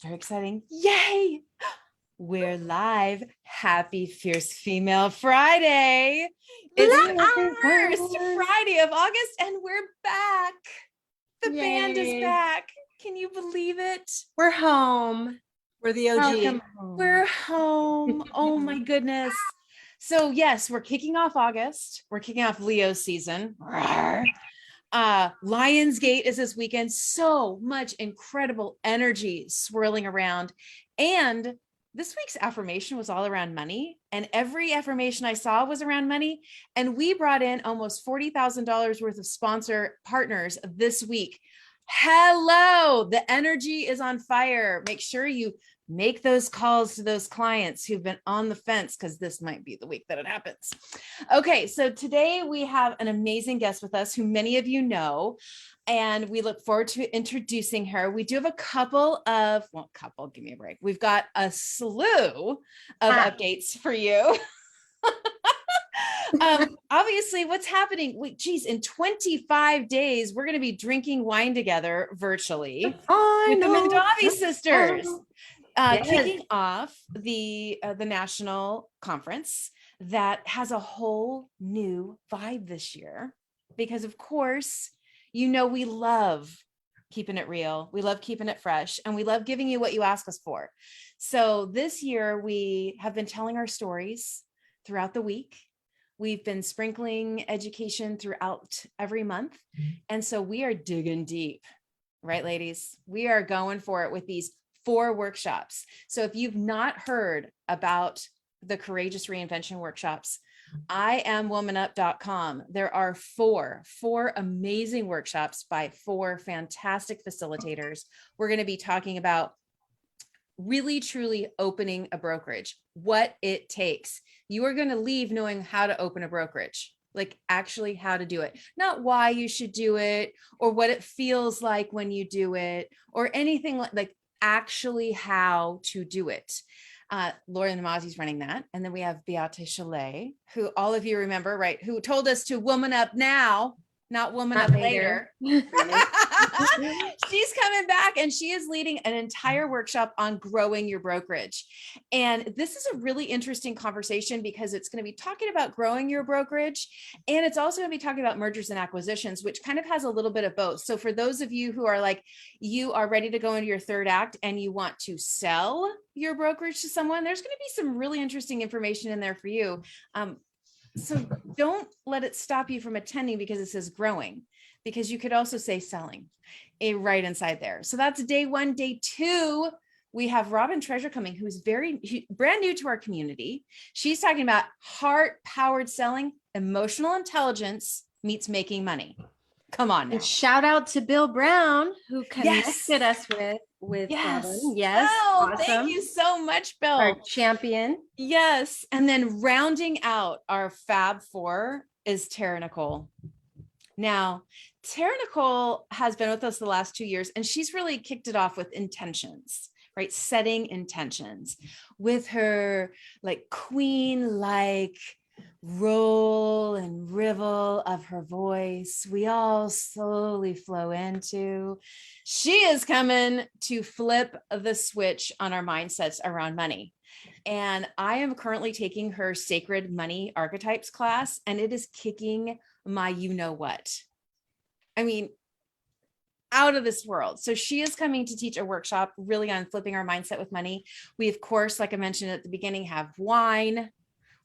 very exciting. Yay! We're live. Happy Fierce Female Friday. It's the first Friday of August and we're back. The band is back. Can you believe it? We're home. We're the OG. We're home. Oh my goodness. So yes, we're kicking off August. We're kicking off Leo season. Lionsgate is this weekend. So much incredible energy swirling around. And this week's affirmation was all around money. And every affirmation I saw was around money. And we brought in almost $40,000 worth of sponsor partners this week. Hello, the energy is on fire. Make sure you make those calls to those clients who've been on the fence, because this might be the week that it happens. Okay, so today we have an amazing guest with us who many of you know, and we look forward to introducing her. We do have a give me a break. We've got a slew of updates for you. Obviously, what's happening? In 25 days, we're going to be drinking wine together virtually with the Mendavi sisters. Kicking off the national conference that has a whole new vibe this year, because of course, we love keeping it real. We love keeping it fresh, and we love giving you what you ask us for. So this year we have been telling our stories throughout the week. We've been sprinkling education throughout every month. And so we are digging deep, right, ladies? We are going for it with these 4 workshops. So if you've not heard about the Courageous Reinvention workshops, IamWomanUp.com. There are four amazing workshops by 4 fantastic facilitators. We're going to be talking about really, truly opening a brokerage, what it takes. You are going to leave knowing how to open a brokerage, like actually how to do it, not why you should do it or what it feels like when you do it or anything like actually how to do it. Lauren Namazi's running that. And then we have Beate Chalet, who all of you remember, right? Who told us to woman up now, not woman up later. She's coming back and she is leading an entire workshop on growing your brokerage. And this is a really interesting conversation because it's going to be talking about growing your brokerage. And it's also going to be talking about mergers and acquisitions, which kind of has a little bit of both. So for those of you who are like, you are ready to go into your third act and you want to sell your brokerage to someone, there's going to be some really interesting information in there for you. So don't let it stop you from attending because it says growing, because you could also say selling right inside there. So that's day 1. Day 2, we have Robin Treasure coming, who's brand new to our community. She's talking about heart-powered selling, emotional intelligence meets making money. Come on now. And shout out to Bill Brown, who connected us with Robin. Yes. Oh, awesome. Thank you so much, Bill. Our champion. Yes. And then rounding out our Fab 4 is Tara Nicole. Now, Tara Nicole has been with us the last 2 years, and she's really kicked it off with intentions, right? Setting intentions with her like queen-like roll and rivel of her voice. We all slowly flow into. She is coming to flip the switch on our mindsets around money. And I am currently taking her Sacred Money Archetypes class, and it is kicking my you-know-what. I mean, out of this world. So she is coming to teach a workshop really on flipping our mindset with money. We, of course, like I mentioned at the beginning, have wine.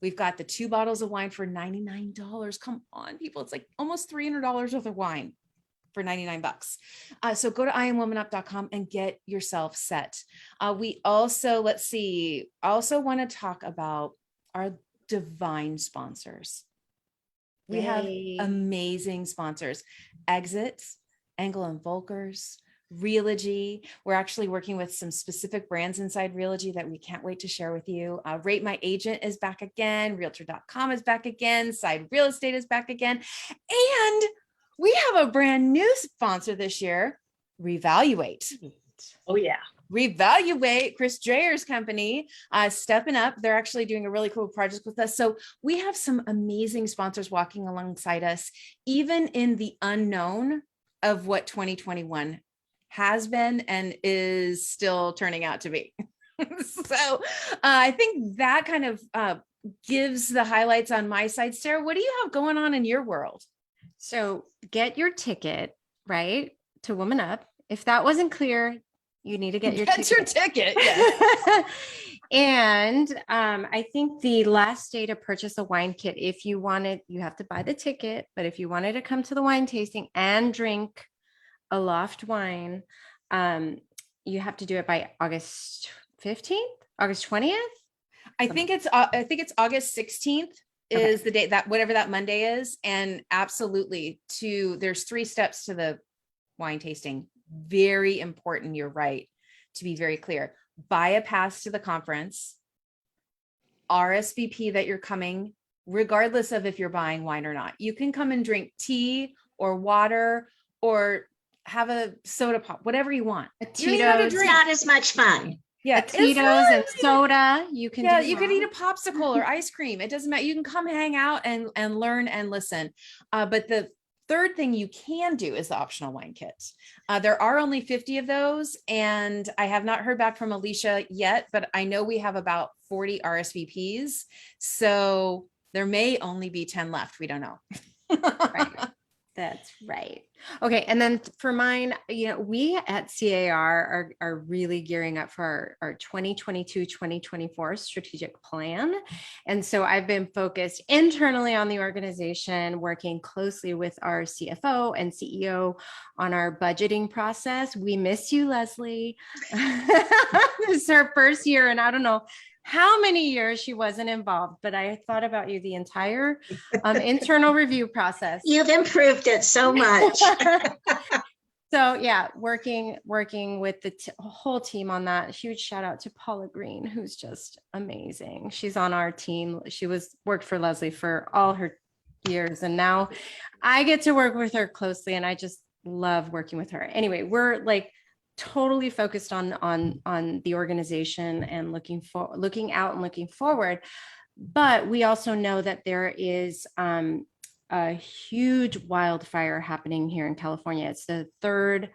We've got the 2 bottles of wine for $99. Come on, people. It's like almost $300 worth of wine for $99. So go to IamWomanUp.com and get yourself set. We also, want to talk about our divine sponsors. We have amazing sponsors. Exit, Engel and Volkers, Realogy. We're actually working with some specific brands inside Realogy that we can't wait to share with you. Rate My Agent is back again. Realtor.com is back again. Side Real Estate is back again. And we have a brand new sponsor this year, Revaluate. Oh, yeah. Revaluate, Chris Drayer's company, stepping up. They're actually doing a really cool project with us. So we have some amazing sponsors walking alongside us, even in the unknown of what 2021 has been and is still turning out to be. So I think that kind of gives the highlights on my side. Sarah, what do you have going on in your world? So get your ticket, right, to WomanUP. If that wasn't clear, you need to get your ticket. Yes. And I think the last day to purchase a wine kit, if you wanted, you have to buy the ticket, but if you wanted to come to the wine tasting and drink a loft wine, you have to do it by August 15th, August 20th. I think it's August 16th is the date, that whatever that Monday is. And absolutely there's 3 steps to the wine tasting. Very important. You're right. To be very clear, buy a pass to the conference, RSVP that you're coming, regardless of if you're buying wine or not. You can come and drink tea or water or have a soda pop, whatever you want. It's not as much fun. Yeah, Tito's and soda. You can you could eat a popsicle or ice cream. It doesn't matter. You can come hang out and learn and listen. But the third thing you can do is the optional wine kit. There are only 50 of those, and I have not heard back from Alicia yet, but I know we have about 40 RSVPs. So there may only be 10 left. We don't know. Right. That's right. Okay. And then for mine, we at CAR are really gearing up for our 2022-2024 strategic plan. And so I've been focused internally on the organization, working closely with our CFO and CEO on our budgeting process. We miss you, Leslie. This is her first year, and I don't know how many years she wasn't involved, but I thought about you the entire internal review process. You've improved it so much. So yeah, working with the whole team on that. Huge shout out to Paula Green, who's just amazing. She's on our team. She worked for Leslie for all her years, and now I get to work with her closely, and I just love working with her. Anyway, we're like totally focused on the organization and looking out and looking forward. But we also know that there is a huge wildfire happening here in California. It's the 3rd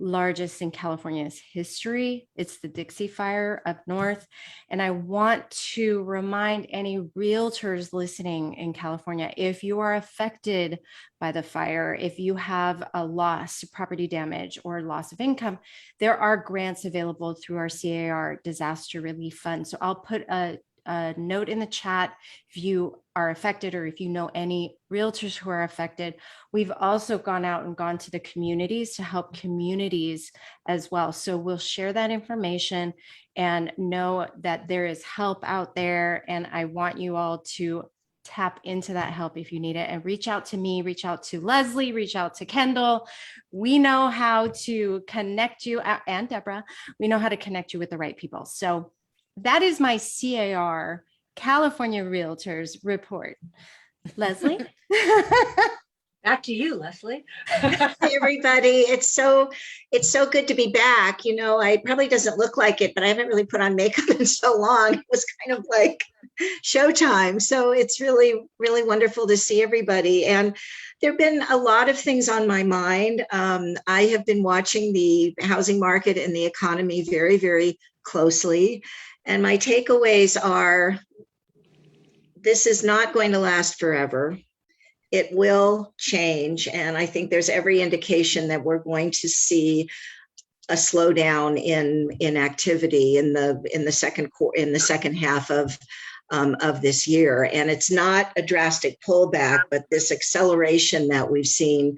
largest in California's history. It's the Dixie Fire up north. And I want to remind any realtors listening in California, if you are affected by the fire, if you have a loss, property damage, or loss of income, there are grants available through our CAR Disaster Relief Fund. So I'll put a note in the chat if you are affected or if you know any realtors who are affected. We've also gone to the communities to help communities as well. So we'll share that information and know that there is help out there. And I want you all to tap into that help if you need it, and reach out to me, reach out to Leslie, reach out to Kendyl. We know how to connect you, and Deborah, we know how to connect you with the right people. So that is my CAR California Realtors report. Leslie? Back to you, Leslie. Hi, everybody. It's so good to be back. I probably doesn't look like it, but I haven't really put on makeup in so long. It was kind of like showtime. So it's really, really wonderful to see everybody. And there've been a lot of things on my mind. I have been watching the housing market and the economy very, very closely. And my takeaways are, this is not going to last forever. It will change. And I think there's every indication that we're going to see a slowdown in activity in the second half of this year. And it's not a drastic pullback, but this acceleration that we've seen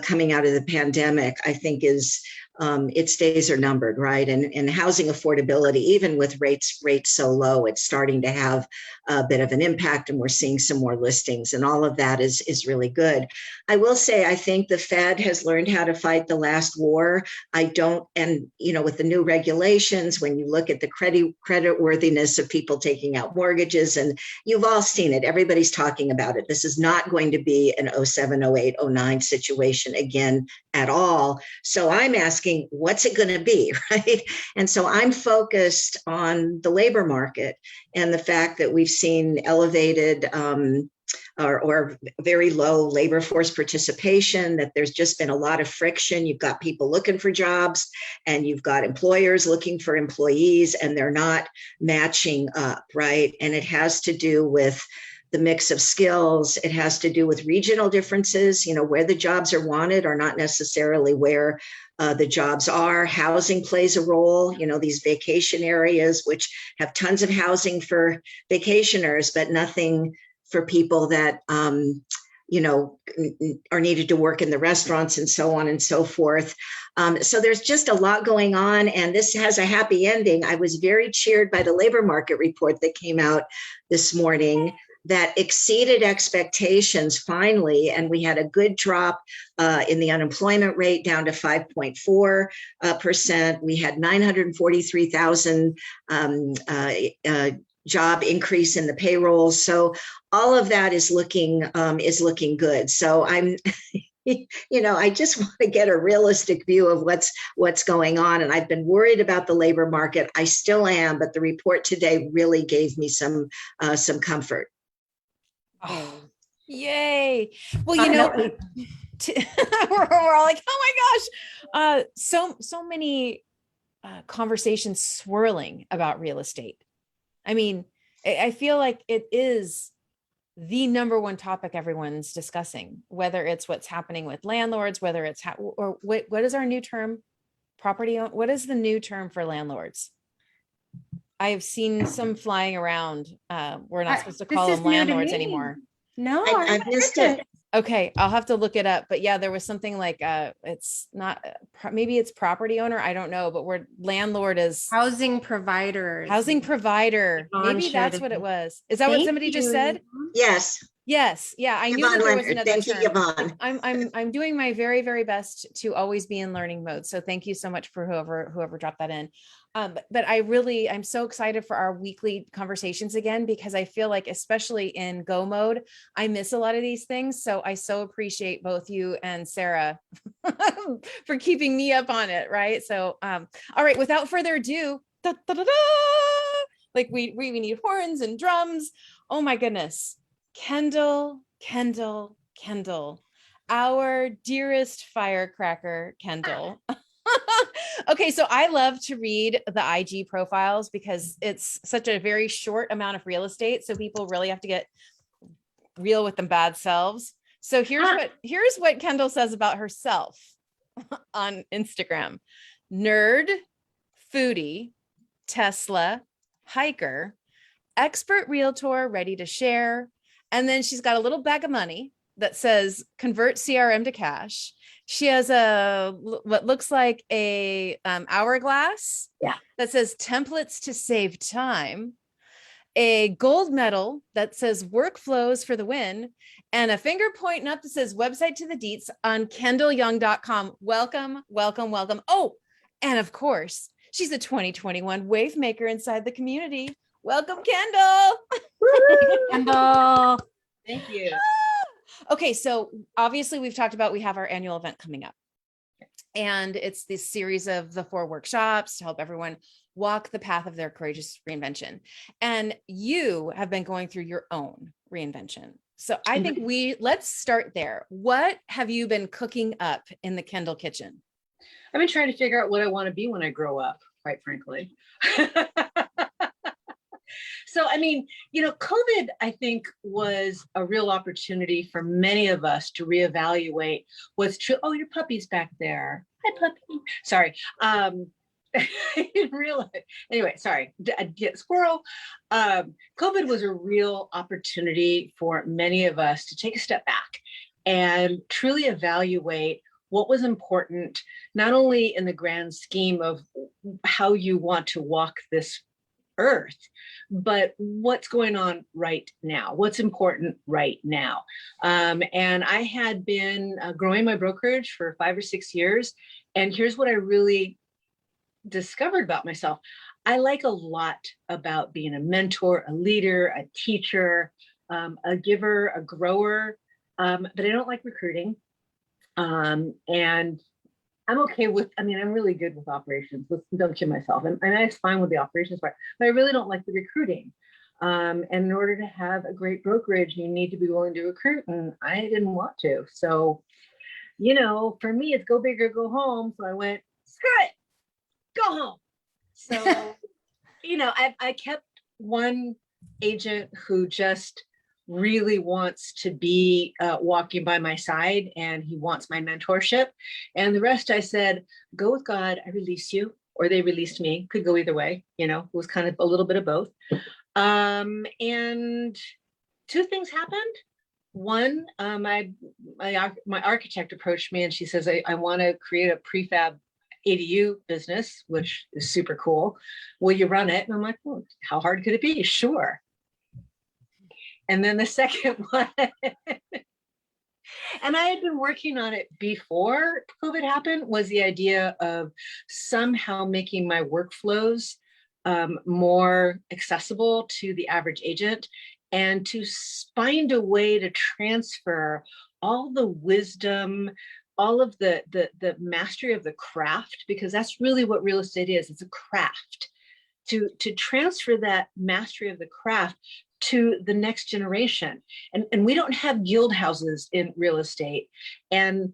coming out of the pandemic, I think is its days are numbered, right? And housing affordability, even with rates so low, it's starting to have a bit of an impact, and we're seeing some more listings, and all of that is really good. I will say, I think the Fed has learned how to fight the last war. With the new regulations, when you look at the credit worthiness of people taking out mortgages, and you've all seen it, everybody's talking about it. This is not going to be an 07, 08, 09 situation again at all. So I'm asking, what's it going to be, right? And so I'm focused on the labor market and the fact that we've seen elevated or very low labor force participation, that there's just been a lot of friction. You've got people looking for jobs and you've got employers looking for employees, and they're not matching up, right? And it has to do with the mix of skills. It has to do with regional differences, where the jobs are wanted are not necessarily where the jobs are. Housing plays a role, these vacation areas, which have tons of housing for vacationers, but nothing for people that, are needed to work in the restaurants and so on and so forth. So there's just a lot going on, and this has a happy ending. I was very cheered by the labor market report that came out this morning that exceeded expectations finally, and we had a good drop in the unemployment rate down to 5.4%. We had 943,000 job increase in the payroll. So all of that is looking good. So I'm, I just want to get a realistic view of what's going on. And I've been worried about the labor market. I still am, but the report today really gave me some comfort. Oh, yay. Well, I know. we're all like, oh my gosh. So many conversations swirling about real estate. I mean, I feel like it is the number one topic everyone's discussing, whether it's what's happening with landlords, whether it's or what is our new term? What is the new term for landlords? I have seen some flying around. We're not supposed to call them landlords anymore. No, I missed it. Okay, I'll have to look it up. But yeah, there was something like it's not, maybe it's property owner. I don't know, but we're landlord is housing provider. Maybe that's what it was. Is that what somebody just said? Yes. Yes. Yeah. I knew that there was another term. Thank you, Yvonne. I'm doing my very, very best to always be in learning mode. So thank you so much for whoever dropped that in. But I'm so excited for our weekly conversations again, because I feel like, especially in go mode, I miss a lot of these things. So I so appreciate both you and Sarah for keeping me up on it. Right. So, all right, without further ado, like we need horns and drums. Oh my goodness. Kendyl, our dearest firecracker, Kendyl. Okay, so I love to read the IG profiles because it's such a very short amount of real estate. So people really have to get real with them bad selves. So here's what Kendyl says about herself on Instagram. Nerd, foodie, Tesla, hiker, expert realtor ready to share. And then she's got a little bag of money that says convert CRM to cash. She has what looks like a hourglass that says templates to save time, a gold medal that says workflows for the win, and a finger pointing up that says website to the deets on KendylYoung.com. Welcome. Oh, and of course, she's a 2021 wave maker inside the community. Welcome, Kendyl. Kendyl. Thank you. Okay, so obviously we've talked about, we have our annual event coming up, and it's this series of the 4 workshops to help everyone walk the path of their courageous reinvention. And you have been going through your own reinvention. So I think let's start there. What have you been cooking up in the Kendyl kitchen? I've been trying to figure out what I want to be when I grow up, quite frankly. So, I mean, COVID, I think, was a real opportunity for many of us to reevaluate what's true. Oh, your puppy's back there. Hi, puppy. Sorry. I didn't realize. Anyway, sorry. Squirrel. COVID was a real opportunity for many of us to take a step back and truly evaluate what was important, not only in the grand scheme of how you want to walk this earth, but what's going on right now, what's important right now. And I had been growing my brokerage for 5 or 6 years. And here's what I really discovered about myself. I like a lot about being a mentor, a leader, a teacher, a giver, a grower, but I don't like recruiting. And I'm okay with, I'm really good with operations. Don't kid myself. And it's fine with the operations part, but I really don't like the recruiting. And in order to have a great brokerage, you need to be willing to recruit. And I didn't want to. So, you know, for me, it's go big or go home. So I went, screw it, go home. So, you know, I kept one agent who just really wants to be walking by my side, and he wants my mentorship. And the rest, I said, go with God, I release you, or they released me. Could go either way, you know, it was kind of a little bit of both. And two things happened. One, my architect approached me and she says, I want to create a prefab ADU business, which is super cool. Will you run it? And I'm like, well, how hard could it be? Sure. And then the second one, and I had been working on it before COVID happened, was the idea of somehow making my workflows more accessible to the average agent, and to find a way to transfer all the wisdom, all of the mastery of the craft, because that's really what real estate is. It's a craft. To transfer that mastery of the craft to the next generation. And we don't have guild houses in real estate. And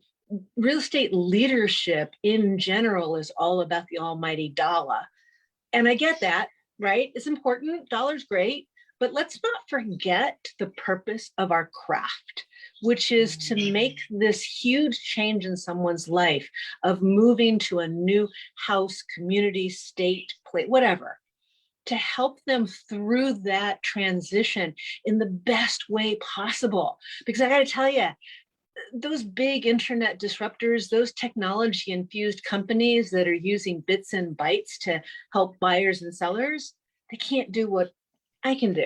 real estate leadership in general is all about the almighty dollar. And I get that, right? It's important. Dollar's great. But let's not forget the purpose of our craft, which is to make this huge change in someone's life of moving to a new house, community, state, place, whatever, to help them through that transition in the best way possible. Because I got to tell you, those big internet disruptors, those technology infused companies that are using bits and bytes to help buyers and sellers, they can't do what I can do.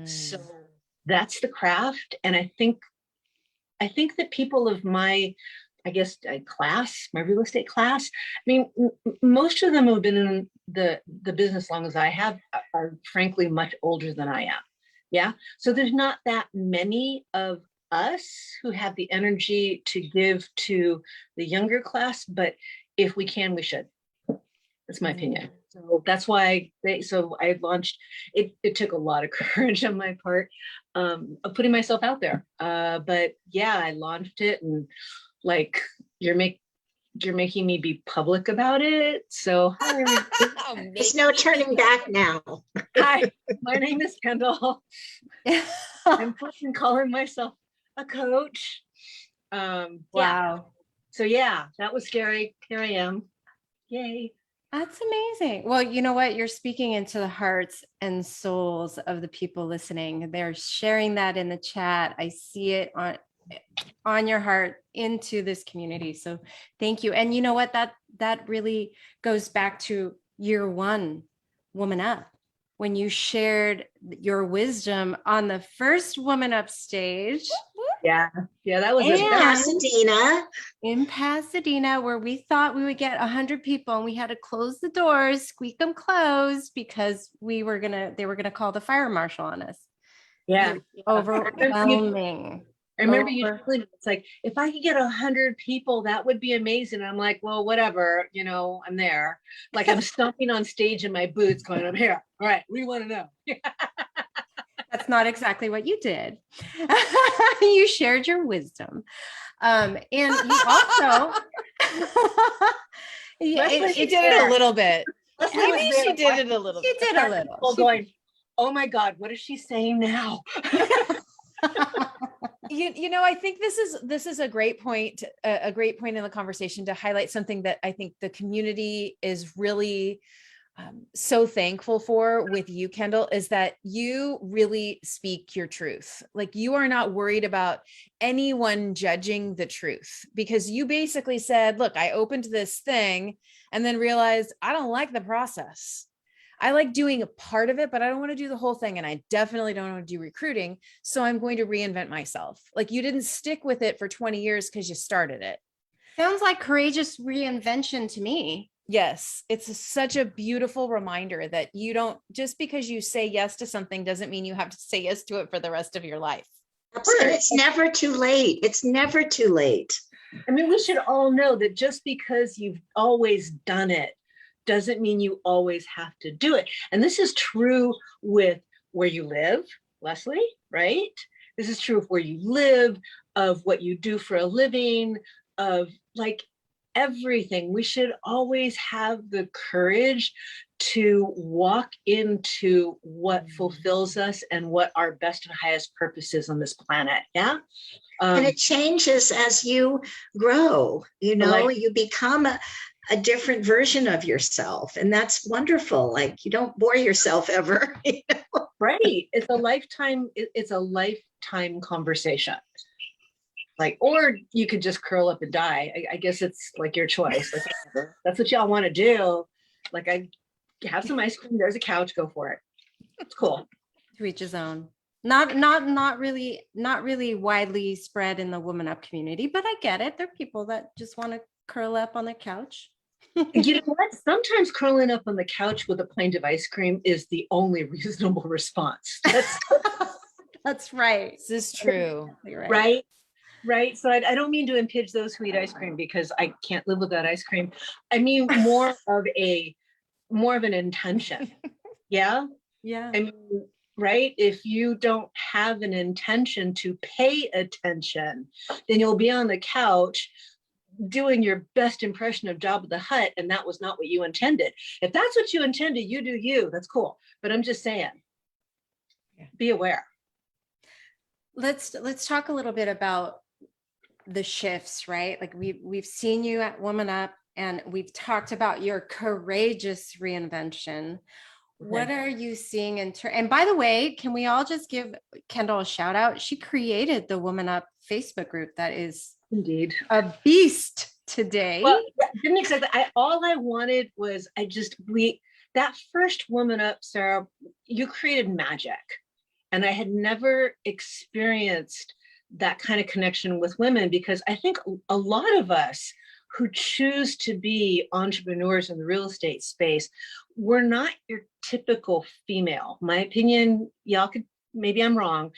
So that's the craft. And I think that people of my, I guess, class, my real estate class, I mean, most of them who have been in the business as long as I have are frankly much older than I am. Yeah. So there's not that many of us who have the energy to give to the younger class, but if we can, we should. That's my opinion. So that's why I launched, it took a lot of courage on my part of putting myself out there. But yeah, I launched it, and like, you're making me be public about it. So There's no turning back now. hi, my name is Kendyl. I'm fucking calling myself a coach. Wow. Yeah. So yeah, that was scary. Here I am. Yay. That's amazing. Well, you know what? You're speaking into the hearts and souls of the people listening. They're sharing that in the chat. I see it on your heart into this community. So thank you. And you know what? That really goes back to year one, Woman Up, when you shared your wisdom on the first Woman Up stage. Yeah, that was In In Pasadena, where we thought we would get 100 people, and we had to close the doors, squeak them closed, because they were gonna call the fire marshal on us. Yeah. Overwhelming. I remember you telling me, it's like, if I could get 100 people, that would be amazing. I'm like, well, whatever, you know, I'm there. Like, I'm stomping on stage in my boots going, I'm here. All right, what do you want to know? That's not exactly what you did. You shared your wisdom. And you also She did it a little bit. Maybe she did it a little She did a little. People going, oh my God, what is she saying now? You know, I think this is a great point in the conversation to highlight something that I think the community is really so thankful for with you, Kendyl, is that you really speak your truth. Like, you are not worried about anyone judging the truth, because you basically said, look, I opened this thing and then realized I don't like the process. I like doing a part of it, but I don't want to do the whole thing. And I definitely don't want to do recruiting. So I'm going to reinvent myself. Like, you didn't stick with it for 20 years because you started it. Sounds like courageous reinvention to me. Yes, it's such a beautiful reminder that you don't, just because you say yes to something doesn't mean you have to say yes to it for the rest of your life. And it's never too late. It's never too late. I mean, we should all know that just because you've always done it doesn't mean you always have to do it. And this is true with where you live, Leslie, right? This is true of where you live, of what you do for a living, of like everything. We should always have the courage to walk into what fulfills us and what our best and highest purpose is on this planet. Yeah. And it changes as you grow, you know, Like- you become a different version of yourself. And that's wonderful. Like you don't bore yourself ever. You know? Right. It's a lifetime conversation. Like, or you could just curl up and die. I guess it's like your choice. Like, whatever. That's what y'all want to do. Like, I have some ice cream. There's a couch. Go for it. It's cool. To each his own. Not really widely spread in the WomanUP community, but I get it. There are people that just want to curl up on the couch. You know what? Sometimes curling up on the couch with a pint of ice cream is the only reasonable response. That's right. This is true. Right. Right. So I don't mean to impinge those who eat ice cream because I can't live without ice cream. I mean more of an intention. Yeah. Yeah. I mean, right. If you don't have an intention to pay attention, then you'll be on the couch doing your best impression of Jabba the Hutt, and that was not what you intended. If that's what you intended, you do you. That's cool. But I'm just saying, be aware. Let's talk a little bit about the shifts, right? Like we've seen you at WomanUP, and we've talked about your courageous reinvention. What are you seeing and by the way, can we all just give Kendyl a shout out? She created the WomanUP Facebook group that is Indeed a beast today. Well, didn't expect that. All I wanted was that first WomanUP, Sarah, you created magic. And I had never experienced that kind of connection with women, because I think a lot of us who choose to be entrepreneurs in the real estate space, we're not your typical female. My opinion, y'all could, maybe I'm wrong,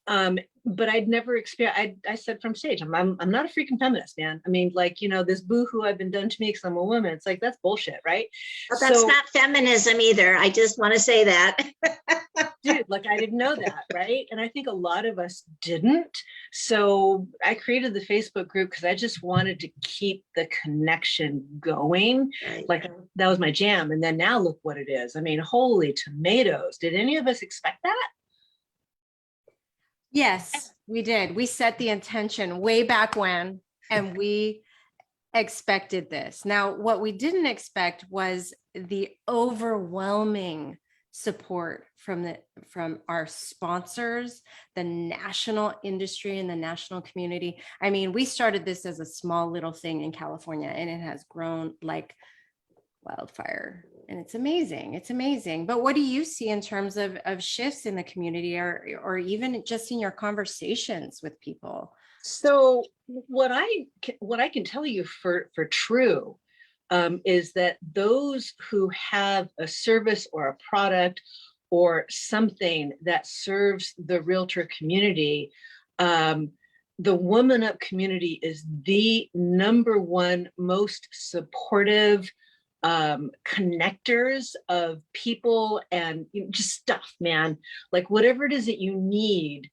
but I'd never experienced, I said from stage, I'm not a freaking feminist, man. I mean, like, you know, this boo-hoo I've been done to me because I'm a woman. It's like, that's bullshit, right? Well, that's not feminism either. I just want to say that. Dude, like I didn't know that, right? And I think a lot of us didn't. So I created the Facebook group because I just wanted to keep the connection going. Right. Like that was my jam. And then now look what it is. I mean, holy tomatoes. Did any of us expect that? Yes, we did. We set the intention way back when, and we expected this. Now, what we didn't expect was the overwhelming support from our sponsors, the national industry and the national community. I mean, we started this as a small little thing in California, and it has grown like wildfire, and it's amazing. It's amazing. But what do you see in terms of shifts in the community, or even just in your conversations with people? So what I can tell you for true is that those who have a service or a product or something that serves the realtor community, the WomanUP community is the number one most supportive connectors of people and just stuff, man. Like whatever it is that you need,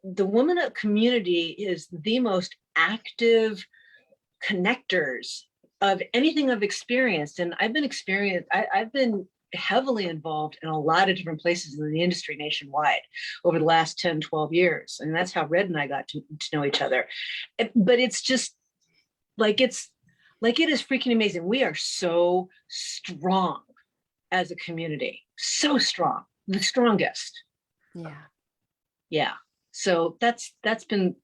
the WomanUP community is the most active connectors of anything I've experienced. And I've been heavily involved in a lot of different places in the industry nationwide over the last 10, 12 years. And that's how Red and I got to know each other. But it's just like, it is freaking amazing. We are so strong as a community, so strong, the strongest. Yeah. Yeah. So that's been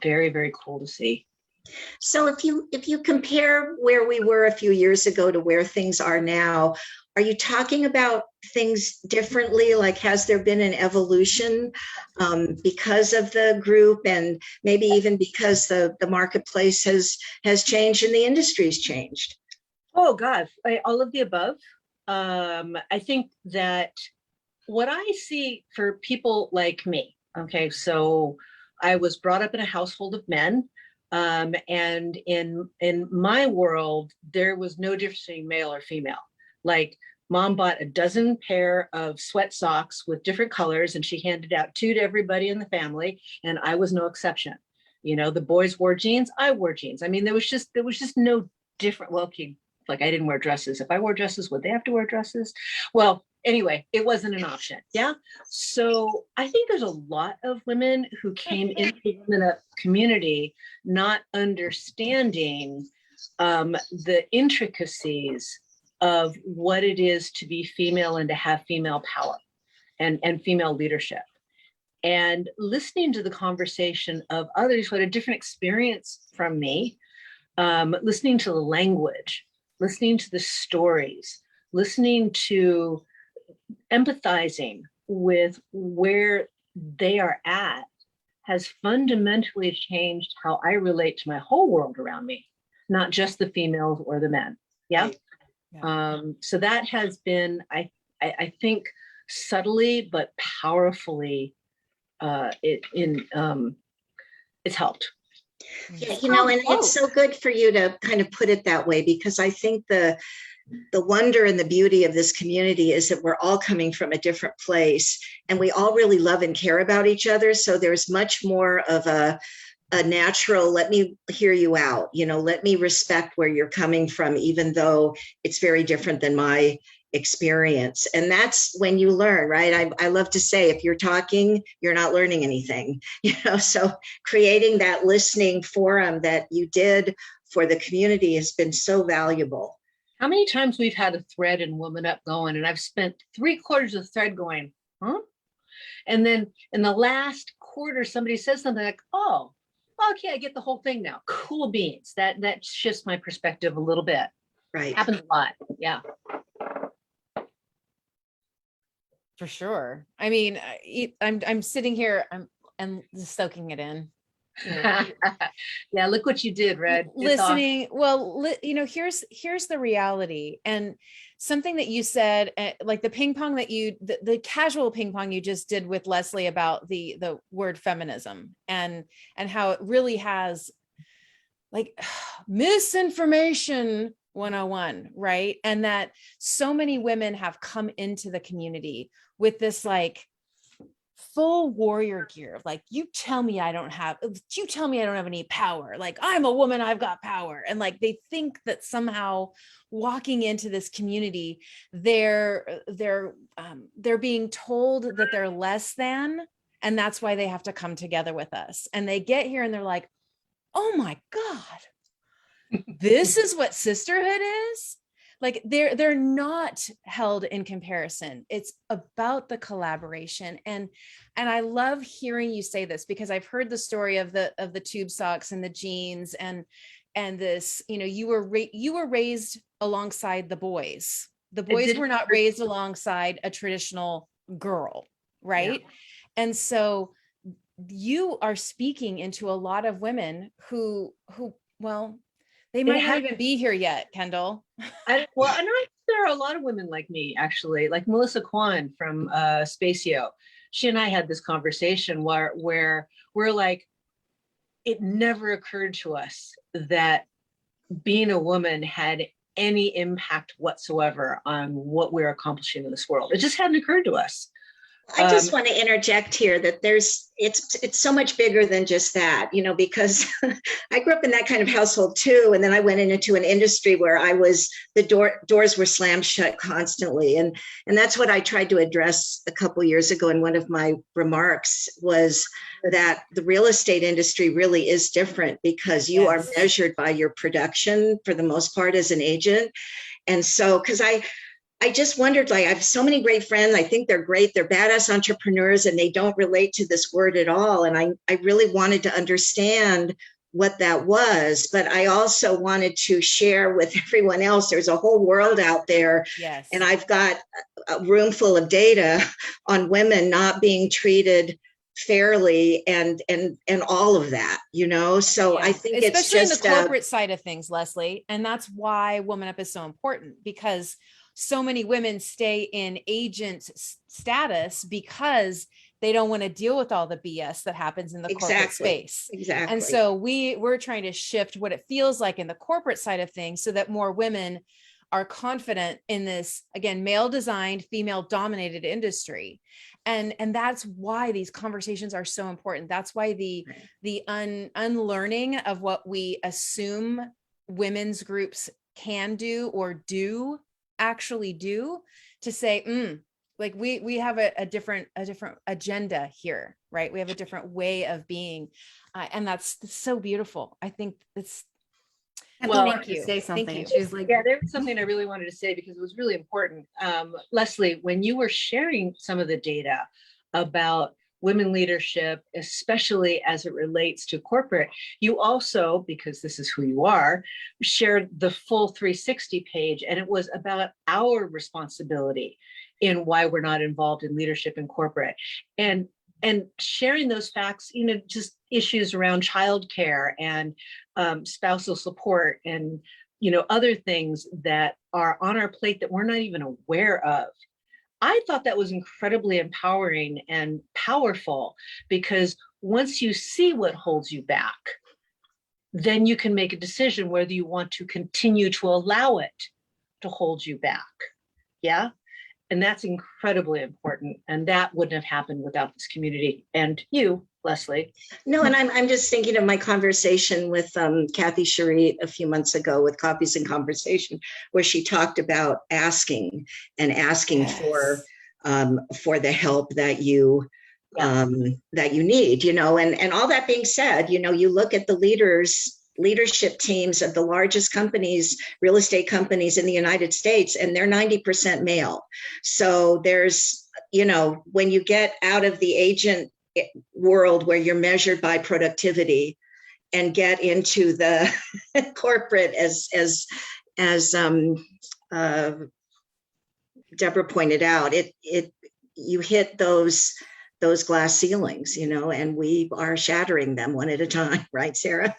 very, very cool to see. So if you compare where we were a few years ago to where things are now, are you talking about things differently? Like, has there been an evolution because of the group, and maybe even because the marketplace has changed and the industry's changed? Oh God, all of the above. I think that what I see for people like me, okay, so I was brought up in a household of men. And in my world, there was no difference between male or female. Like Mom bought a dozen pair of sweat socks with different colors, and she handed out 2 to everybody in the family, and I was no exception. You know, the boys wore jeans, I wore jeans. I mean, there was just no different. Well, okay, like I didn't wear dresses. If I wore dresses, would they have to wear dresses? Well, anyway, it wasn't an option. Yeah. So I think there's a lot of women who came into the WomanUP community not understanding the intricacies of what it is to be female and to have female power and female leadership. And listening to the conversation of others who had a different experience from me, listening to the language, listening to the stories, listening to empathizing with where they are at has fundamentally changed how I relate to my whole world around me, not just the females or the men. Yeah. Yeah. So that has been, I think, subtly but powerfully, it's helped. Yeah, you know, and it's so good for you to kind of put it that way, because I think the wonder and the beauty of this community is that we're all coming from a different place, and we all really love and care about each other. So there's much more of a natural, let me hear you out, you know, let me respect where you're coming from, even though it's very different than my experience. And that's when you learn, right? I love to say, if you're talking, you're not learning anything, you know, so creating that listening forum that you did for the community has been so valuable. How many times we've had a thread in WomanUP going, and I've spent 3/4 of the thread going, huh? And then in the last quarter, somebody says something like, oh, okay, I get the whole thing now. Cool beans. That shifts my perspective a little bit. Right. Happens a lot. Yeah. For sure. I mean, I'm sitting here, I'm just soaking it in. You know, Yeah, look what you did, Red. listening. Well, you know, here's the reality, and something that you said, like the ping pong that the casual ping pong you just did with Leslie about the word feminism and how it really has like misinformation 101, right? And that so many women have come into the community with this like full warrior gear. Like, you tell me I don't have any power. Like, I'm a woman, I've got power. And like, they think that somehow walking into this community, they're being told that they're less than, and that's why they have to come together with us. And they get here and they're like, oh my God, this is what sisterhood is. Like, they're not held in comparison. It's about the collaboration. And I love hearing you say this, because I've heard the story of the tube socks and the jeans and this, you know, you were raised alongside the boys. The boys were not raised alongside a traditional girl, right? Yeah. And so you are speaking into a lot of women who well, they might not even be here yet, Kendyl. I know there are a lot of women like me, actually, like Melissa Kwan from Spacio. She and I had this conversation where we're like, it never occurred to us that being a woman had any impact whatsoever on what we're accomplishing in this world. It just hadn't occurred to us. I just want to interject here that it's so much bigger than just that, you know, because I grew up in that kind of household too. And then I went into an industry where the doors were slammed shut constantly. And that's what I tried to address a couple of years ago in one of my remarks, was that the real estate industry really is different, because you are measured by your production for the most part as an agent. And so, because I just wondered, like, I have so many great friends. I think they're great. They're badass entrepreneurs, and they don't relate to this word at all. And I really wanted to understand what that was, but I also wanted to share with everyone else. There's a whole world out there. Yes. And I've got a room full of data on women not being treated fairly and all of that, you know? So I think especially it's just in the corporate side of things, Leslie. And that's why WomanUP is so important, because so many women stay in agent status because they don't want to deal with all the BS that happens in the corporate space. Exactly. And so we're trying to shift what it feels like in the corporate side of things so that more women are confident in this, again, male designed, female dominated industry. And that's why these conversations are so important. That's why the unlearning of what we assume women's groups can do or do actually do, to say, like we have a different agenda here, right? We have a different way of being. And that's so beautiful. I think it's, Well, thank you. say something. Thank you. She's like, Yeah, there was something I really wanted to say because it was really important. Leslie, when you were sharing some of the data about women leadership, especially as it relates to corporate, you also, because this is who you are, shared the full 360 page, and it was about our responsibility in why we're not involved in leadership in corporate. And sharing those facts, just issues around childcare and spousal support and, other things that are on our plate that we're not even aware of. I thought that was incredibly empowering and powerful, because once you see what holds you back, then you can make a decision whether you want to continue to allow it to hold you back. Yeah. And that's incredibly important. And that wouldn't have happened without this community and you, Leslie. No, and I'm just thinking of my conversation with Kathy Cherie a few months ago with Coffees and Conversation, where she talked about asking Yes. for the help that you need, and all that being said, you look at the leadership teams of the largest companies, real estate companies in the United States, and they're 90% male. So there's, when you get out of the agent world where you're measured by productivity and get into the corporate, as Deborah pointed out, you hit those glass ceilings, and we are shattering them one at a time, right, Sarah?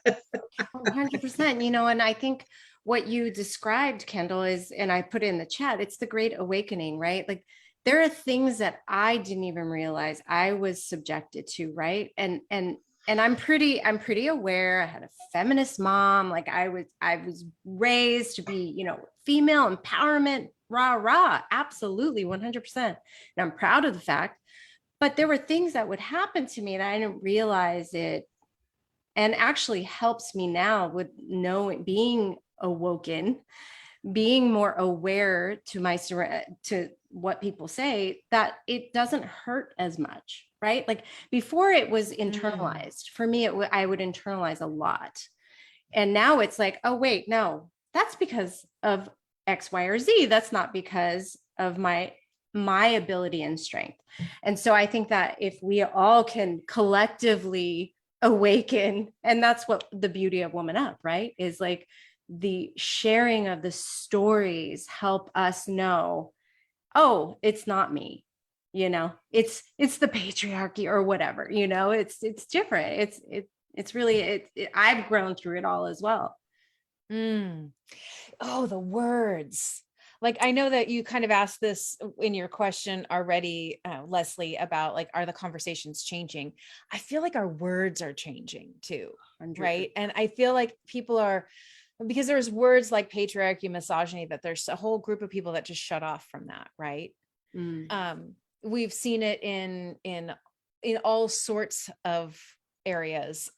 100%, and I think what you described, Kendyl, is, and I put it in the chat, it's the Great Awakening, right? Like, there are things that I didn't even realize I was subjected to, right? And I'm pretty aware. I had a feminist mom. Like, I was raised to be, female empowerment, rah, absolutely, 100%. And I'm proud of the fact. But there were things that would happen to me that I didn't realize it, and actually helps me now with being awoken, being more aware to what people say, that it doesn't hurt as much, right? Like, before, it was internalized. For me, I would internalize a lot. And now it's like, oh, wait, no, that's because of X, Y, or Z. That's not because of my ability and strength. And so I think that if we all can collectively awaken, and that's what the beauty of WomanUP, right? Is like, the sharing of the stories help us know, oh, it's not me, it's the patriarchy or whatever, it's different. It's really, I've grown through it all as well. Oh, the words. Like, I know that you kind of asked this in your question already, Leslie, about like, are the conversations changing? I feel like our words are changing too, 100%. Right? And I feel like people are, because there's words like patriarchy, misogyny, that there's a whole group of people that just shut off from that, right? We've seen it in all sorts of areas,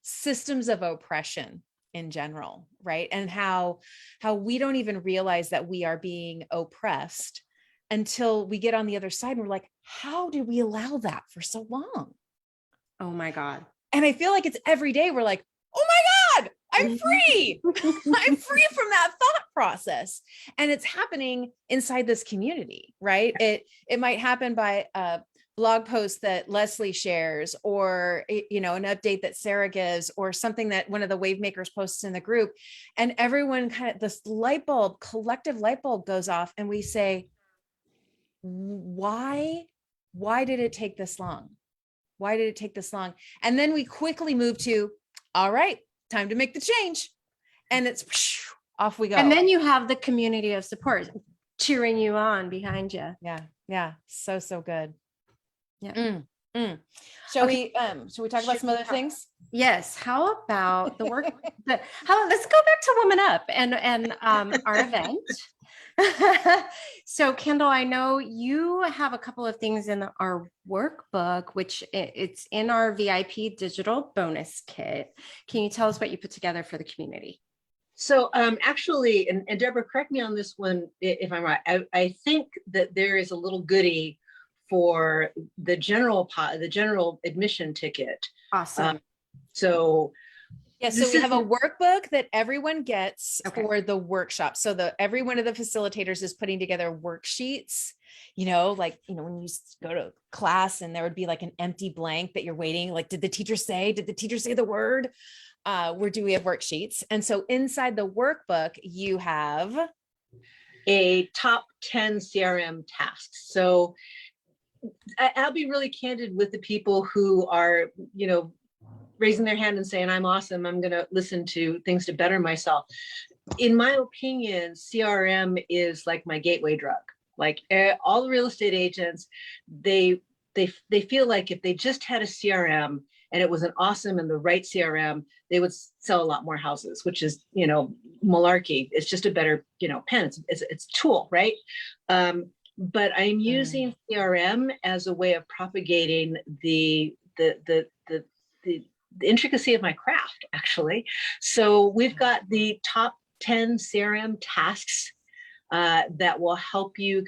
systems of oppression in general, right? And how we don't even realize that we are being oppressed until we get on the other side and we're like, how did we allow that for so long? Oh my God. And I feel like it's every day we're like, oh my God, I'm free. I'm free from that thought process. And it's happening inside this community, right? It might happen by a blog post that Leslie shares, or, an update that Sarah gives, or something that one of the wave makers posts in the group. And everyone this collective light bulb goes off, and we say, why did it take this long? Why did it take this long? And then we quickly move to, all right, time to make the change. And it's off we go. And then you have the community of support cheering you on behind you. Yeah. So good. Yeah. Shall we talk about some other things? Yes. How about the work? Let's go back to Woman Up and our event. So Kendyl, I know you have a couple of things in our workbook, which it's in our VIP digital bonus kit. Can you tell us what you put together for the community? So actually, and Deborah, correct me on this one if I'm right. I think that there is a little goodie for the general admission ticket. Awesome. So we have a workbook that everyone gets for the workshop. So every one of the facilitators is putting together worksheets, when you go to class and there would be like an empty blank that you're waiting, like, did the teacher say the word? We have worksheets. And so inside the workbook, you have a top 10 CRM tasks. So I'll be really candid with the people who are, raising their hand and saying, I'm awesome, I'm going to listen to things to better myself. In my opinion, CRM is like my gateway drug. Like all the real estate agents, they feel like if they just had a CRM and it was an awesome and the right CRM, they would sell a lot more houses, which is, malarkey. It's just a better, pen. It's a tool, right? But I'm using CRM as a way of propagating the intricacy of my craft, actually. So we've got the top 10 CRM tasks that will help you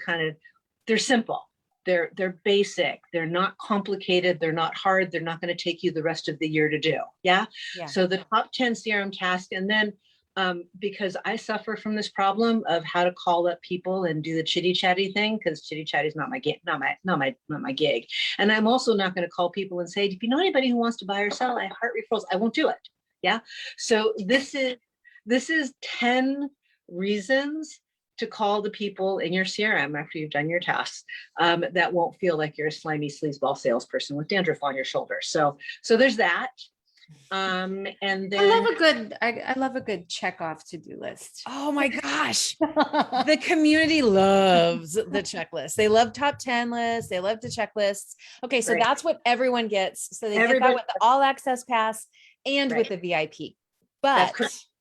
they're simple. They're basic. They're not complicated. They're not hard. They're not going to take you the rest of the year to do. Yeah. So the top 10 CRM tasks, and then because I suffer from this problem of how to call up people and do the chitty chatty thing, because chitty chatty is not my gig. And I'm also not going to call people and say, if you know anybody who wants to buy or sell, I heart referrals. I won't do it. Yeah. So this is 10 reasons to call the people in your CRM after you've done your tasks that won't feel like you're a slimy sleazeball salesperson with dandruff on your shoulder. So there's that. And then I love a good check off to-do list. Oh my gosh. The community loves the checklist. They love top 10 lists. They love the checklists. Okay. So that's what everyone gets. So they get that with the all access pass and with the VIP, but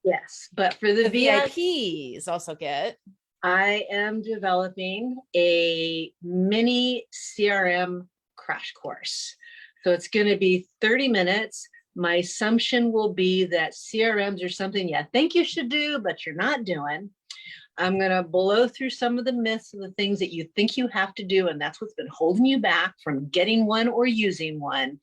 yes, but for the VIPs also get, I am developing a mini CRM crash course. So it's going to be 30 minutes. My assumption will be that CRMs are something you think you should do, but you're not doing. I'm going to blow through some of the myths and the things that you think you have to do, and that's what's been holding you back from getting one or using one.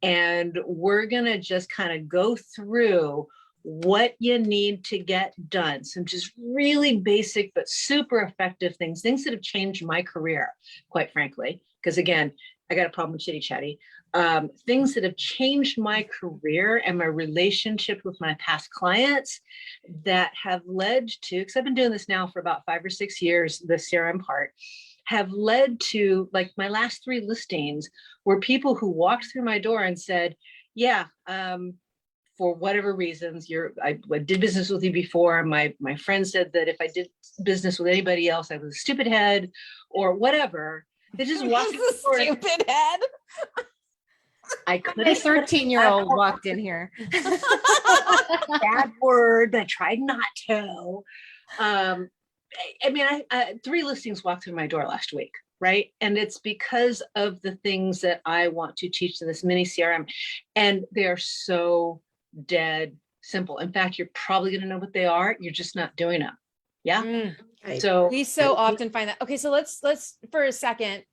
And we're going to just go through what you need to get done. Some just really basic but super effective things that have changed my career, quite frankly, because again, I got a problem with chitty chatty. Things that have changed my career and my relationship with my past clients that have led to, because I've been doing this now for about 5 or 6 years, the CRM part, have led to like my last 3 listings were people who walked through my door and said, yeah, for whatever reasons, I did business with you before. My friend said that if I did business with anybody else, I was a stupid head or whatever. They just walked in the door. Stupid head. I could have. A 13-year-old walked in here. Bad word, but I tried not to. I 3 listings walked through my door last week, right? And it's because of the things that I want to teach in this mini CRM, and they are so dead simple. In fact, you're probably going to know what they are. You're just not doing them. Yeah. So we so often find that. Okay. So let's for a second.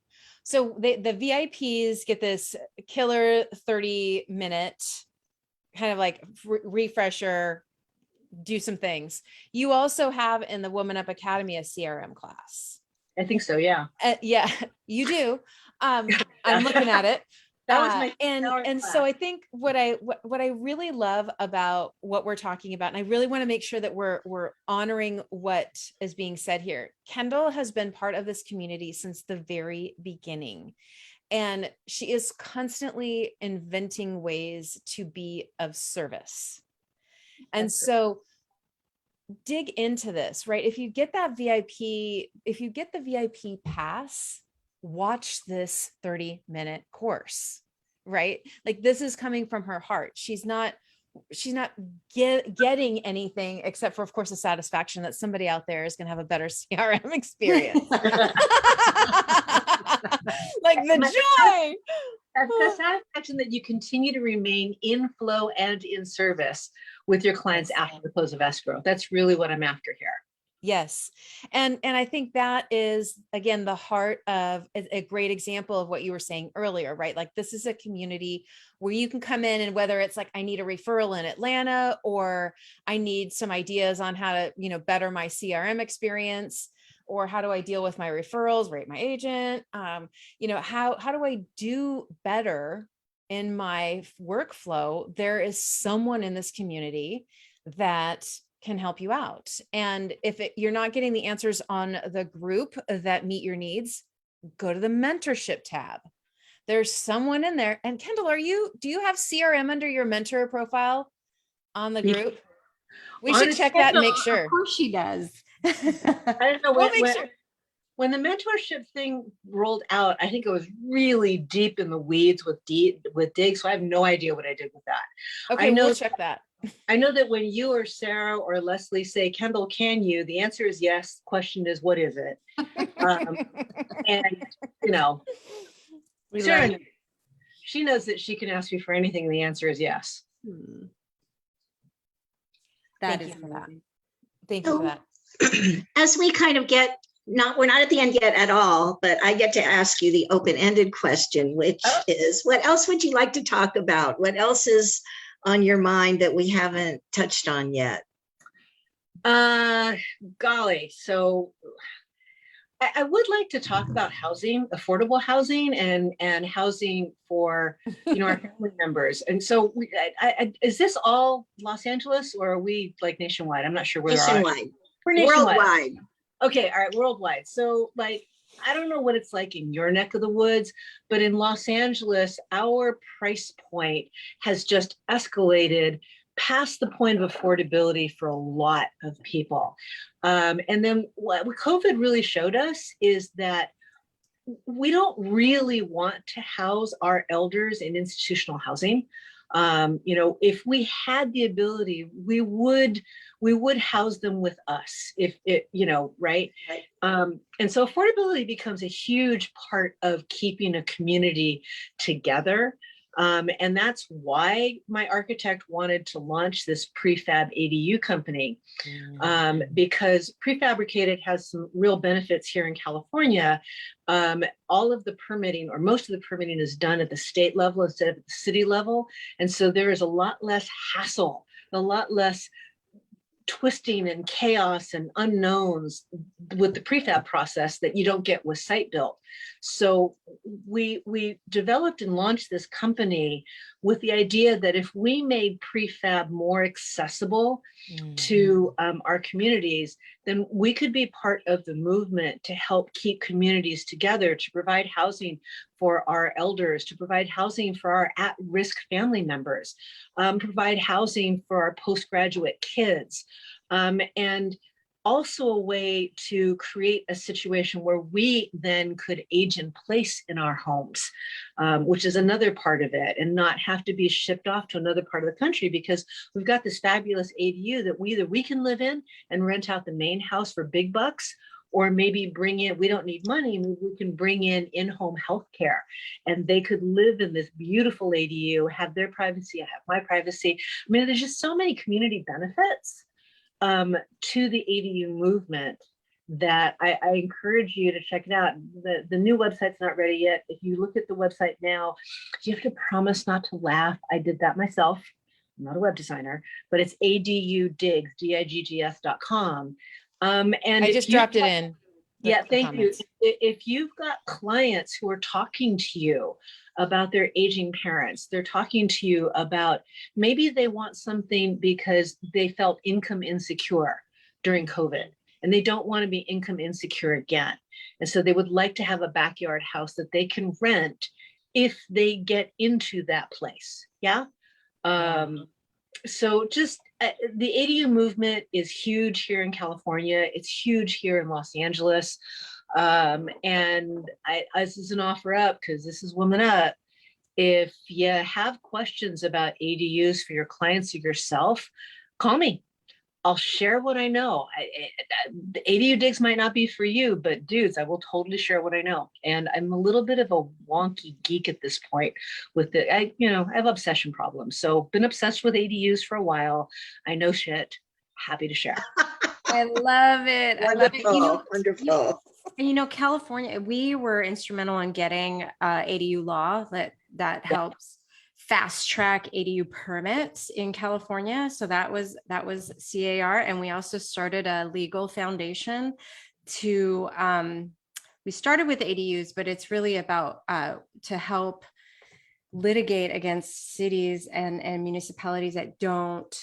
So the VIPs get this killer 30-minute kind of like refresher, do some things. You also have in the WomanUP Academy a CRM class. I think so. Yeah. Yeah, you do. I'm looking at it. That was my and so I think what I really love about what we're talking about, and I really want to make sure that we're honoring what is being said here. Kendyl has been part of this community since the very beginning, and she is constantly inventing ways to be of service. And so dig into this, right? If you get the VIP pass, watch this 30-minute course. right? Like this is coming from her heart. She's not getting anything except for, of course, the satisfaction that somebody out there is going to have a better CRM experience. Like the joy. The satisfaction that you continue to remain in flow and in service with your clients after the close of escrow. That's really what I'm after here. Yes. And I think that is, again, the heart of a great example of what you were saying earlier, right? Like this is a community where you can come in, and whether it's like, I need a referral in Atlanta, or I need some ideas on how to, better my CRM experience, or how do I deal with my referrals, rate my agent? How do I do better in my workflow? There is someone in this community that can help you out. And if you're not getting the answers on the group that meet your needs, go to the mentorship tab. There's someone in there. And Kendyl, do you have CRM under your mentor profile on the group? We should check that and make sure. Of course she does. I don't know. When the mentorship thing rolled out, I think it was really deep in the weeds with Dig. So I have no idea what I did with that. Okay, we'll check that. I know that when you or Sarah or Leslie say, Kendyl, can you? The answer is yes. Question is, what is it? And, Sarah, she knows that she can ask me for anything. And the answer is yes. Thank you for that. As we kind of we're not at the end yet at all, but I get to ask you the open-ended question, which is, what else would you like to talk about? What else is on your mind that we haven't touched on yet? Golly. So I would like to talk about housing, affordable housing, and housing for, our family members. And so is this all Los Angeles, or are we like nationwide? I'm not sure where nationwide. We're nationwide. Worldwide. Okay. All right. Worldwide. So I don't know what it's like in your neck of the woods, but in Los Angeles, our price point has just escalated past the point of affordability for a lot of people. And then what COVID really showed us is that we don't really want to house our elders in institutional housing. If we had the ability, we would house them with us, right? And so affordability becomes a huge part of keeping a community together. And that's why my architect wanted to launch this prefab ADU company, because prefabricated has some real benefits here in California. All of the permitting, or most of the permitting, is done at the state level instead of at the city level. And so there is a lot less hassle, a lot less twisting and chaos and unknowns with the prefab process that you don't get with site built. So we developed and launched this company with the idea that if we made prefab more accessible to our communities, then we could be part of the movement to help keep communities together, to provide housing for our elders, to provide housing for our at-risk family members, provide housing for our postgraduate kids, and also a way to create a situation where we then could age in place in our homes, which is another part of it, and not have to be shipped off to another part of the country, because we've got this fabulous ADU that we can live in and rent out the main house for big bucks, or maybe bring in, we don't need money, we can bring in-home healthcare, and they could live in this beautiful ADU, have their privacy, I have my privacy. I mean, there's just so many community benefits to the ADU movement that I encourage you to check it out. The new website's not ready yet. If you look at the website now, you have to promise not to laugh. I did that myself. I'm not a web designer, but it's ADUDiggs, DIGGS.com. And I just dropped it in. Yeah, thank you. If you've got clients who are talking to you about their aging parents, they're talking to you about maybe they want something because they felt income insecure during COVID, and they don't want to be income insecure again. And so they would like to have a backyard house that they can rent if they get into that place. Yeah. So just the ADU movement is huge here in California. It's huge here in Los Angeles. And this is an offer up, because this is WomanUP. if you have questions about ADUs for your clients or yourself, call me. I'll share what I know. The ADU digs might not be for you, but dudes, I will totally share what I know. And I'm a little bit of a wonky geek at this point with it. I have obsession problems. So been obsessed with ADUs for a while. I know shit. Happy to share. I love it. I love it. Wonderful. And California, we were instrumental in getting ADU law that helps fast track ADU permits in California. So that was CAR. And we also started a legal foundation to, we started with ADUs, but it's really about to help litigate against cities and municipalities that don't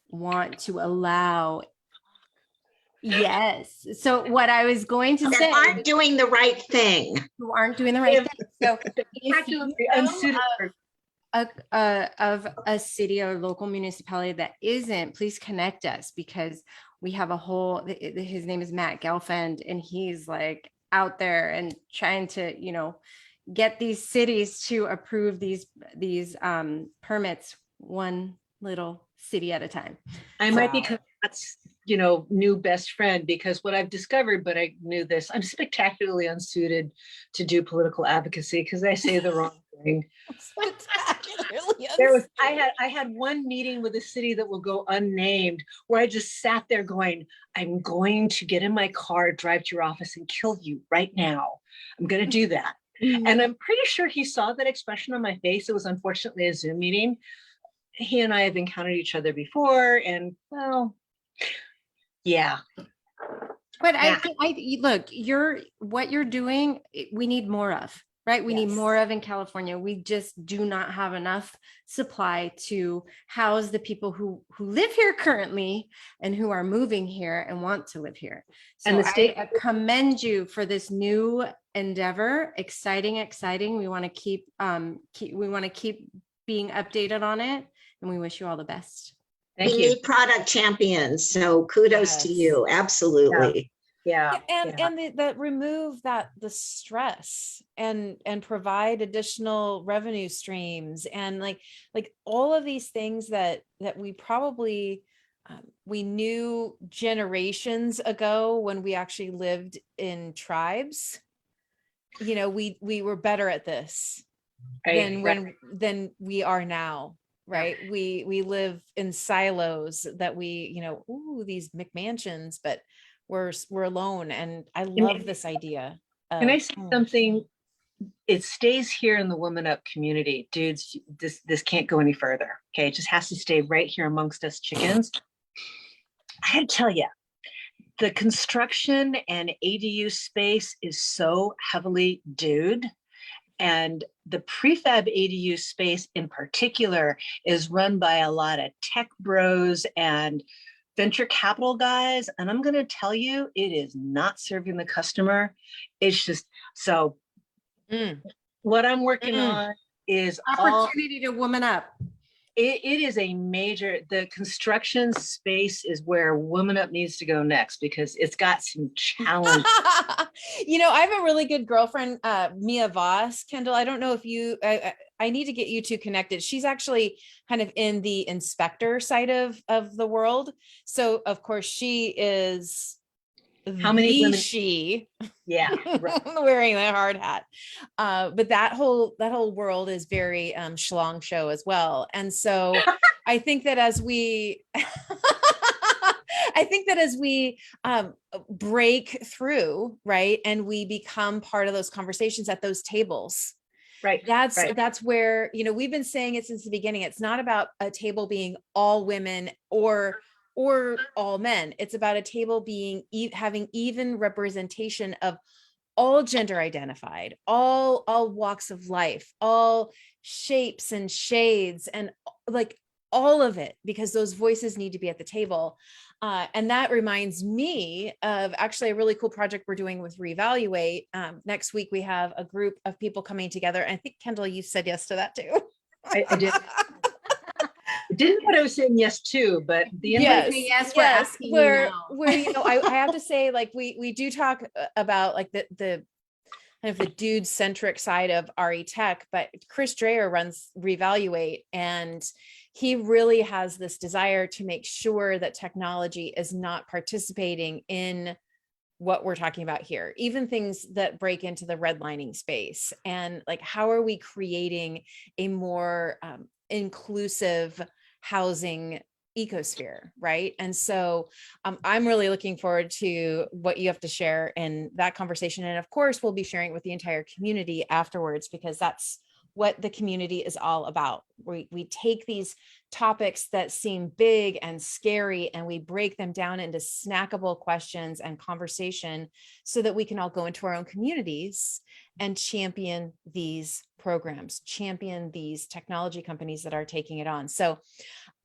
want to allow. Yes. So what I was going to say, aren't doing the right thing. Who aren't doing the right thing. So of a city or local municipality that isn't, please connect us, because we have a whole, his name is Matt Gelfand, and he's like out there and trying to, get these cities to approve these permits one little city at a time. I might become that's new best friend, because what I've discovered, but I knew this, I'm spectacularly unsuited to do political advocacy because I say the wrong thing. I had one meeting with a city that will go unnamed where I just sat there going, I'm going to get in my car, drive to your office and kill you right now. I'm going to do that. And I'm pretty sure he saw that expression on my face. It was unfortunately a Zoom meeting. He and I have encountered each other before, and well, yeah. But yeah. I think look, what you're doing, we need more of, right? We need more of in California. We just do not have enough supply to house the people who live here currently and who are moving here and want to live here. So and the state, I commend you for this new endeavor. Exciting. We want to keep being updated on it, and we wish you all the best. We need product champions. So kudos to you. Absolutely. Yeah. And that remove the stress and provide additional revenue streams, and like all of these things that we probably we knew generations ago when we actually lived in tribes. We were better at this than we are now. Right. We live in silos that these McMansions, but we're alone. And I love this idea. Can I say something? It stays here in the WomanUP community. Dudes, this can't go any further. Okay. It just has to stay right here amongst us chickens. I had to tell you, the construction and ADU space is so heavily dude. And the prefab ADU space in particular is run by a lot of tech bros and venture capital guys. And I'm going to tell you, it is not serving the customer. It's just so what I'm working on is opportunity to woman up. It is a major, the construction space is where WomanUP needs to go next, because it's got some challenge. I have a really good girlfriend, Mia Voss. Kendyl, I don't know if I need to get you two connected. She's actually kind of in the inspector side of the world. So of course she is how many women? She right. wearing the hard hat, but that whole world is very schlong show as well. And so I think that as we break through, right, and we become part of those conversations at those tables, right, that's where we've been saying it since the beginning. It's not about a table being all women or all men. It's about a table being having even representation of all gender identified, all walks of life, all shapes and shades, and like all of it, because those voices need to be at the table. And that reminds me of actually a really cool project we're doing with Revaluate. Next week, we have a group of people coming together. And I think, Kendyl, you said yes to that too. I did. Didn't know what I was saying yes to, but the yes, where I have to say, like we do talk about like the kind of the dude centric side of RE Tech, but Chris Dreyer runs Revaluate, and he really has this desire to make sure that technology is not participating in what we're talking about here, even things that break into the redlining space. And like, how are we creating a more inclusive housing ecosphere, right? And so I'm really looking forward to what you have to share in that conversation. And of course, we'll be sharing it with the entire community afterwards, because that's what the community is all about. We take these topics that seem big and scary, and we break them down into snackable questions and conversation so that we can all go into our own communities and champion these programs, champion these technology companies that are taking it on. So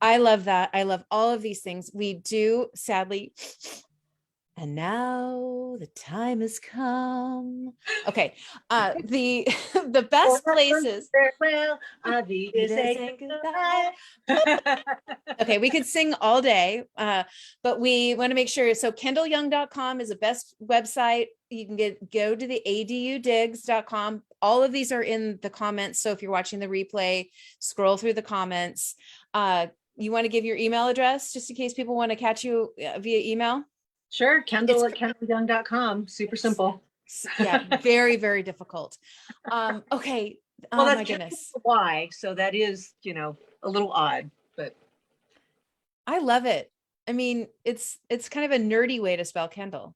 I love that. I love all of these things. We do, sadly, and now the time has come. Okay. The best places. Farewell, Okay, we could sing all day, but we want to make sure. So KendylYoung.com is the best website. You can go to the adudigs.com. All of these are in the comments. So if you're watching the replay, scroll through the comments. You want to give your email address just in case people want to catch you via email? Sure, Kendyl at KendylYoung.com. Super simple. Yeah, very, very difficult. Okay. Well, Oh that's my goodness. why. So that is, a little odd, but I love it. I mean, it's kind of a nerdy way to spell Kendyl.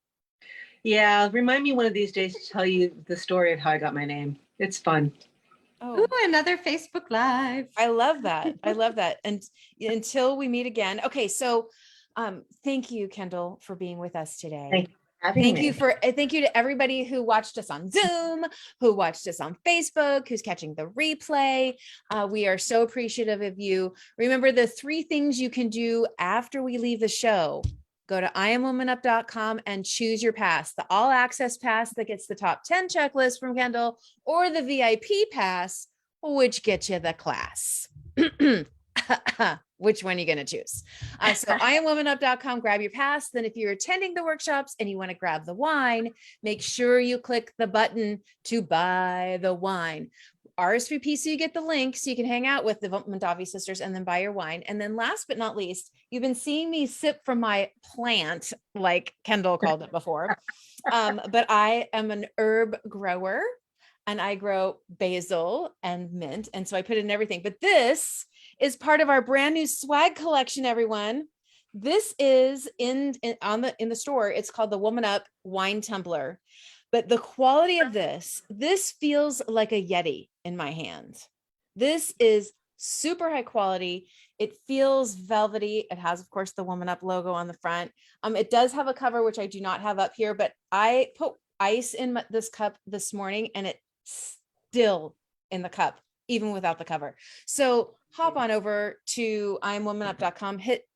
yeah, remind me one of these days to tell you the story of how I got my name. It's fun. Oh, Ooh, another Facebook Live. I love that. I love that. And until we meet again. Okay. So thank you, Kendyl, for being with us today. Thank you for having me. Thank you to everybody who watched us on Zoom, who watched us on Facebook, who's catching the replay. We are so appreciative of you. Remember the 3 things you can do after we leave the show. Go to IamWomanUp.com and choose your pass, the all access pass that gets the top 10 checklist from Kendyl, or the VIP pass, which gets you the class. Which one are you going to choose? So IamWomanUp.com, grab your pass. Then if you're attending the workshops and you want to grab the wine, make sure you click the button to buy the wine. RSVP so you get the link so you can hang out with the Mondavi sisters and then buy your wine. And then last but not least, you've been seeing me sip from my plant, like Kendyl called it before. But I am an herb grower, and I grow basil and mint. And so I put it in everything. But this is part of our brand new swag collection, everyone. This is in the store. It's called the WomanUP wine tumbler. But the quality of this feels like a Yeti in my hand. This is super high quality. It feels velvety. It has, of course, the WomanUP logo on the front. It does have a cover, which I do not have up here, but I put ice in this cup this morning and it's still in the cup, even without the cover. So hop on over to IamWomanUp.com, hit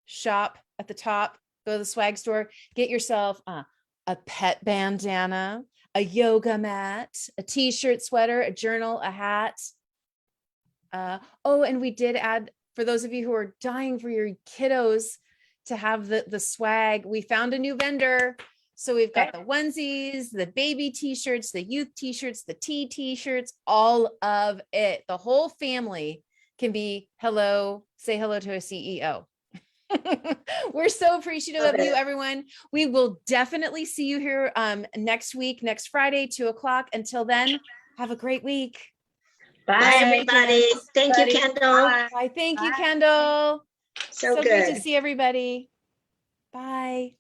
shop at the top, go to the swag store, get yourself a pet bandana, a yoga mat, a t-shirt, sweater, a journal, a hat. And we did add, for those of you who are dying for your kiddos to have the swag, we found a new vendor. So we've got the onesies, the baby t-shirts, the youth t-shirts, the tea t-shirts, all of it. The whole family can say hello to a CEO. We're so appreciative of you, everyone. We will definitely see you here next week, next Friday, 2:00. Until then, have a great week. Bye, everybody. Thank you, Kendyl. Bye. Thank you, Kendyl. So great to good. see everybody. Bye.